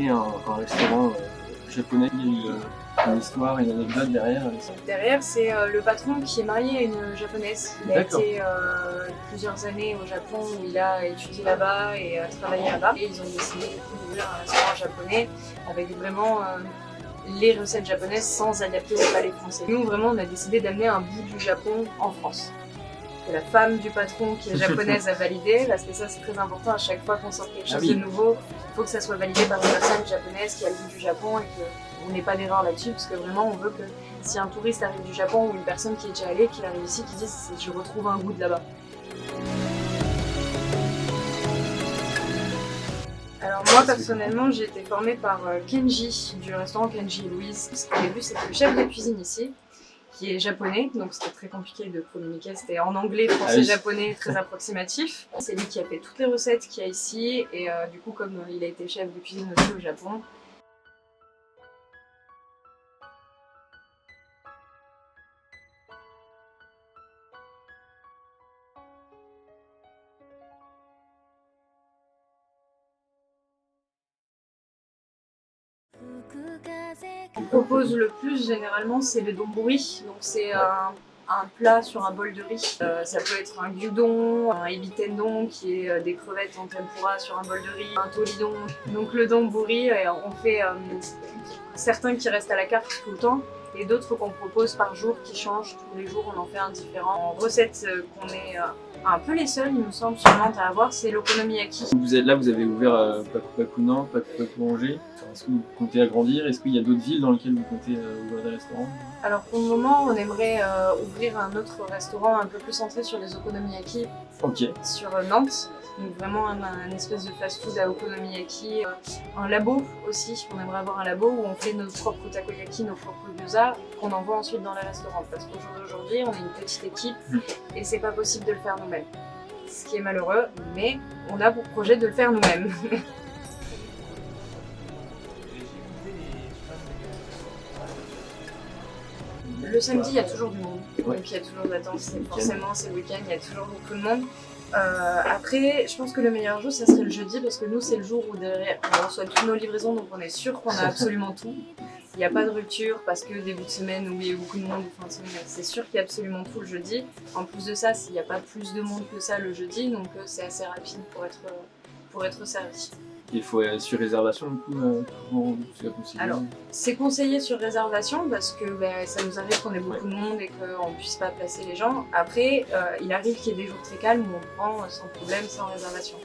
créé un restaurant japonais. Il y a eu une histoire, une anecdote derrière. Derrière, c'est le patron qui est marié à une japonaise. Il a été plusieurs années au Japon où il a étudié là-bas et travaillé là-bas. Et ils ont décidé d'ouvrir un restaurant japonais avec vraiment les recettes japonaises sans adapter au palais français. Nous, vraiment, on a décidé d'amener un bout du Japon en France. Que la femme du patron qui est japonaise a validé, parce que ça c'est très important à chaque fois qu'on sort quelque chose de nouveau, il faut que ça soit validé par une personne japonaise qui a le goût du Japon et qu'on n'ait pas d'erreur là-dessus, parce que vraiment on veut que si un touriste arrive du Japon ou une personne qui est déjà allée, qui arrive ici, qui dise je retrouve un goût de là-bas. Alors moi personnellement j'ai été formée par Kenji du restaurant Kenji et Louise, parce qu'au début c'était le chef de cuisine ici, qui est japonais, donc c'était très compliqué de communiquer, c'était en anglais, français, japonais, très approximatif. C'est lui qui a fait toutes les recettes qu'il y a ici, et du coup comme il a été chef de cuisine aussi au Japon. Ce qu'on propose le plus généralement c'est le donburi, donc c'est un plat sur un bol de riz. Ça peut être un gyudon, un ebitendon qui est des crevettes en tempura sur un bol de riz, un tolidon. Donc le donburi, on fait certains qui restent à la carte tout le temps et d'autres qu'on propose par jour qui changent. Tous les jours on en fait un différent. En recette qu'on est un peu les seuls, il me semble, sur Nantes à avoir, c'est l'okonomiyaki. Vous êtes là, vous avez ouvert Paku Nantes, Paku Angers. Est-ce que vous comptez agrandir? Est-ce qu'il y a d'autres villes dans lesquelles vous comptez ouvrir des restaurants? Alors pour le moment, on aimerait ouvrir un autre restaurant un peu plus centré sur les okonomiyaki sur Nantes. Donc vraiment un espèce de fast-food à okonomiyaki. Un labo aussi, on aimerait avoir un labo où on fait nos propres takoyaki, nos propres gyoza, qu'on envoie ensuite dans les restaurants. Parce qu'au jour d'aujourd'hui, on est une petite équipe et c'est pas possible de le faire nous-mêmes. Ce qui est malheureux, mais on a pour projet de le faire nous-mêmes. Le samedi, il y a toujours du monde, donc il y a toujours d'attente, forcément c'est le week-end, il y a toujours beaucoup de monde. Après, je pense que le meilleur jour, ça serait le jeudi, parce que nous, c'est le jour où derrière, on reçoit toutes nos livraisons, donc on est sûr qu'on a absolument tout. Il n'y a pas de rupture, parce que début de semaine où il y a eu beaucoup de monde, fin de semaine, c'est sûr qu'il y a absolument tout le jeudi. En plus de ça, s'il n'y a pas plus de monde que ça le jeudi, donc c'est assez rapide pour être servi. Il faut sur réservation du coup, comment c'est conseillé? Alors, c'est conseillé sur réservation parce que ça nous arrive qu'on ait beaucoup de monde et qu'on ne puisse pas placer les gens. Après, il arrive qu'il y ait des jours très calmes où on prend sans problème, sans réservation.